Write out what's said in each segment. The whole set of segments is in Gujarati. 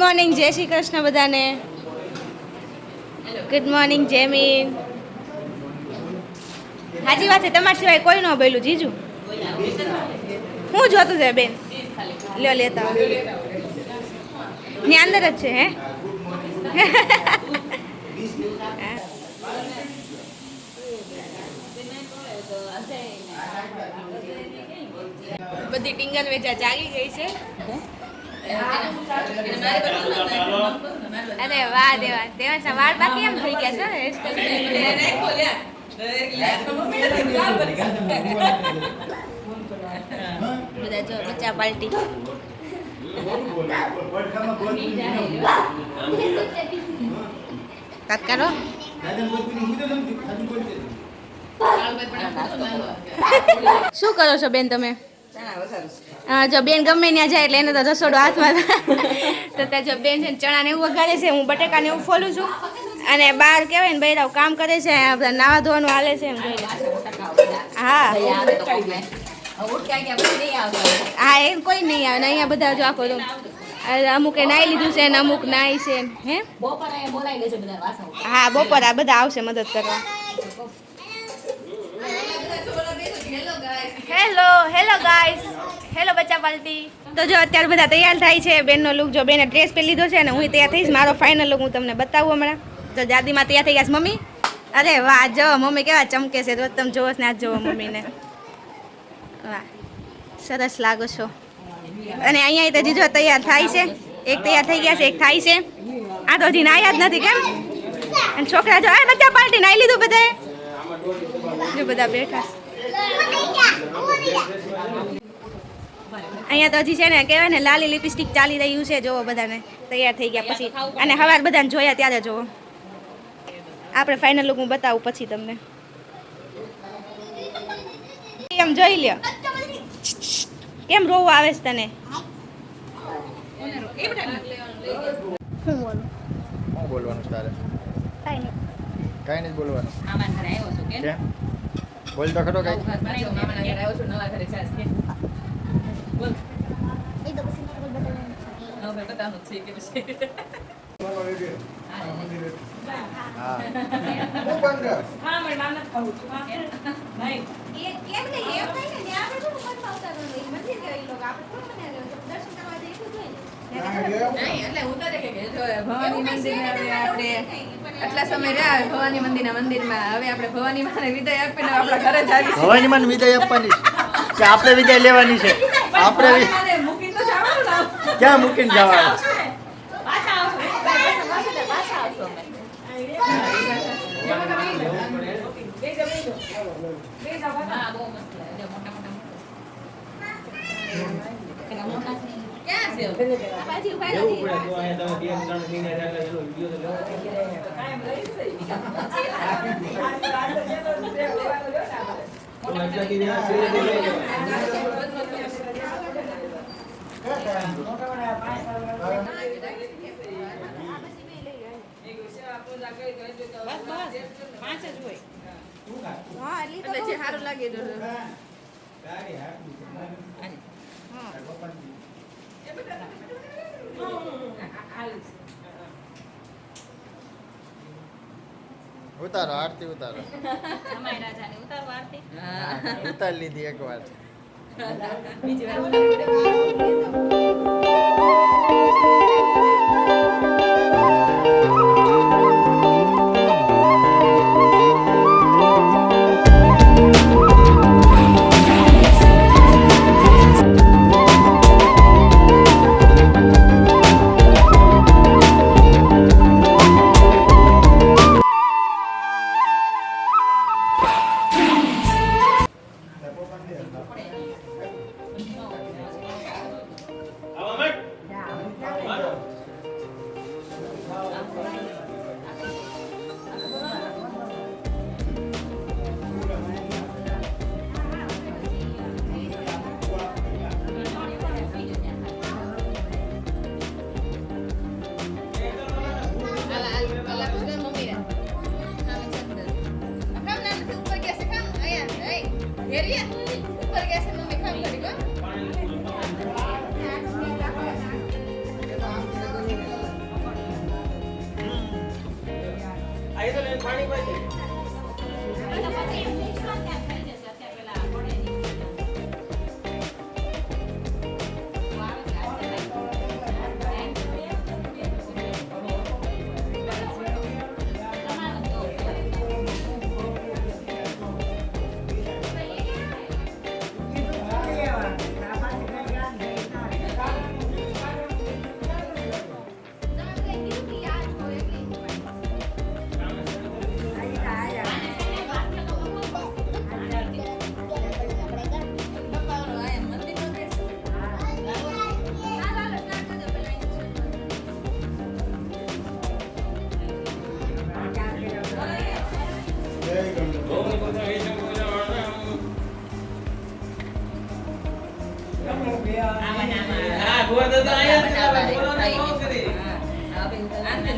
મોર્નિંગ, જય શ્રી કૃષ્ણ બધાને. Good morning Jemin. સાચી વાત છે, તમારા સિવાય કોઈ ન બોલ્યું જીજુ. હું જોતું છે બેન? લ્યો લેતા ની અંદર જ છે હે. બધી ટીંગલ વેચા જાગી ગઈ છે. અરે વાહ દેવા દેવા વાળ બાકી એમ થઈ ગયા છે. બધા જો બચ્ચા પાર્ટી તાત્કારો શું કરો છો બેન તમે? જો બેન ગમે ત્યાં જાય એટલે એને તો રસોડો હાથમાં તો ત્યાં જો બેન છે ચણાને એવું વઘારે છે, હું બટેકાને એવું ફોલું છું અને બહાર કહેવાય ને બૈરાવ કામ કરે છે, બધા નાવા ધોવાનું હાલે છે એમ જોઈ. હા હા એમ કોઈ નહીં આવે ને અહીંયા બધા જો આખો અમુકે નાઈ લીધું છે ને અમુક નાઈ છે હે. હા બપોર આ બધા આવશે મદદ કરવા. હેલો હેલો ગાઈસ, હેલો બચ્ચા પાર્ટી. તો જો અત્યારે બધા તૈયાર થાય છે. બેનનો લુક જો બેને ડ્રેસ પહેરી લીધો છે ને હું તૈયાર થઈશ. મારો ફાઇનલ લુક હું તમને બતાવું હમણાં. તો દાદીમાં તૈયાર થઈ ગયા છે. મમ્મી અરે વાહ જો મમ્મી કેવા ચમકે છે. રોજ તમે જોવો ને આજ જોવો મમ્મીને. વાહ સરસ લાગો છો. અને અહીંયા તો જીજો તૈયાર થાય છે. એક તૈયાર થઈ ગયા છે, એક થાય છે. આ તો હજી નાયા જ નથી કેમ? અને છોકરા જો બચ્ચા પાર્ટી નાઈ લીધું બધાએ. જો બધા બેઠા અહીંયા તો હજી છે ને કહેવાય ને લાલી લિપસ્ટિક ચાલી રહ્યું છે. જોવો બધાને તૈયાર થઈ ગયા પછી અને હવાર બધાને જોયા ત્યારે જોવો. આપણે ફાઇનલ લુક હું બતાવું પછી તમને. એમ જોઈ લ્યો કેમ રોવું આવે છે તને? બોલવાનું તારે? કાંઈ નહીં બોલવાનું. કેમ? બોલ તો ખરો કઈ. આટલા સમય રહ્યા ભવાની મંદિરમાં હવે આપણે ભવાની માને વિદાય આપીને આપણા ઘરે જ આવી. ભવાની માને વિદાય આપવાની કે આપણે વિદાય લેવાની છે? આપણે ક્યાં મૂકીને જવાનું? સારું લાગે ઉતારો આરતી ઉતારો. ઉતાર લીધી એક વાર. બીજી વાર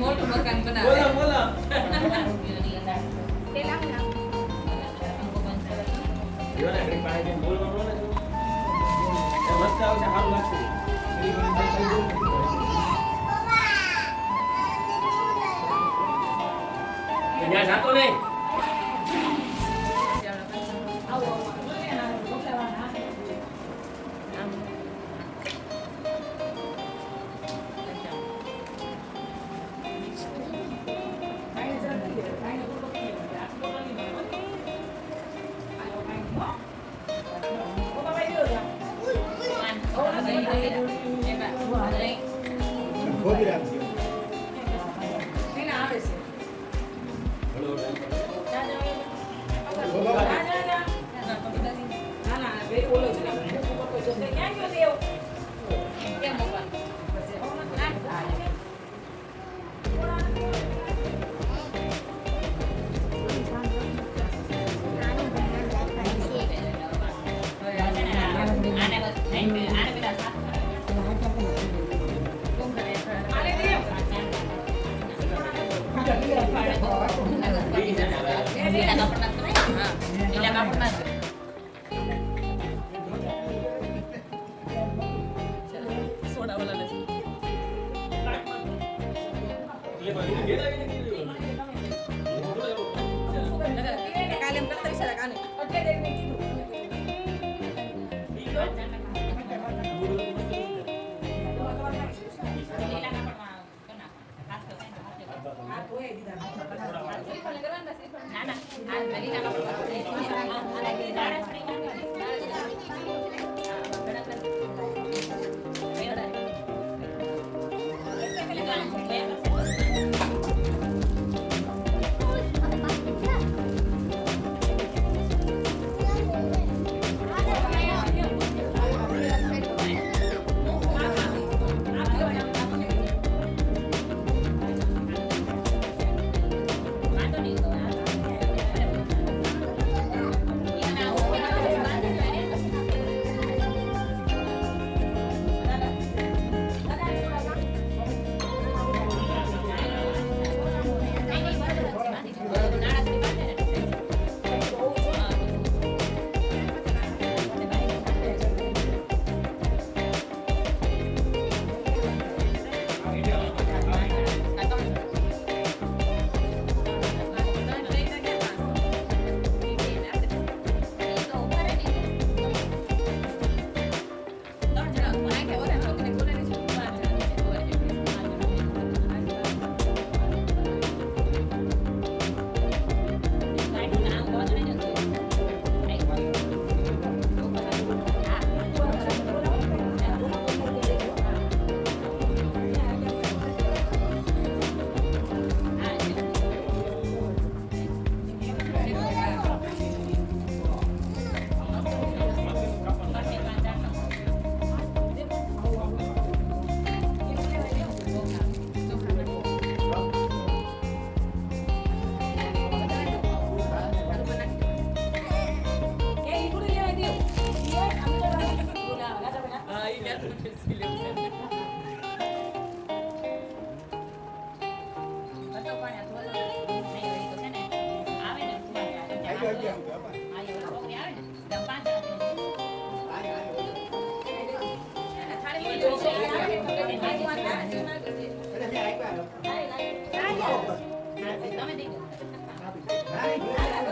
મોટું મકાન બનાવે. પેલા હું નામ? જાતો નહીં ખોદી રાખજો. કાલે એમ કરતા વિચારા કાને એટલે મેં કીધું Hãy subscribe cho kênh Ghiền Mì Gõ để không bỏ lỡ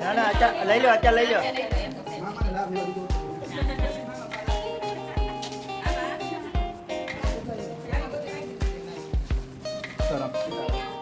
ના ના અત્યારે લઈ લો અત્યારે લઈ લો સરસ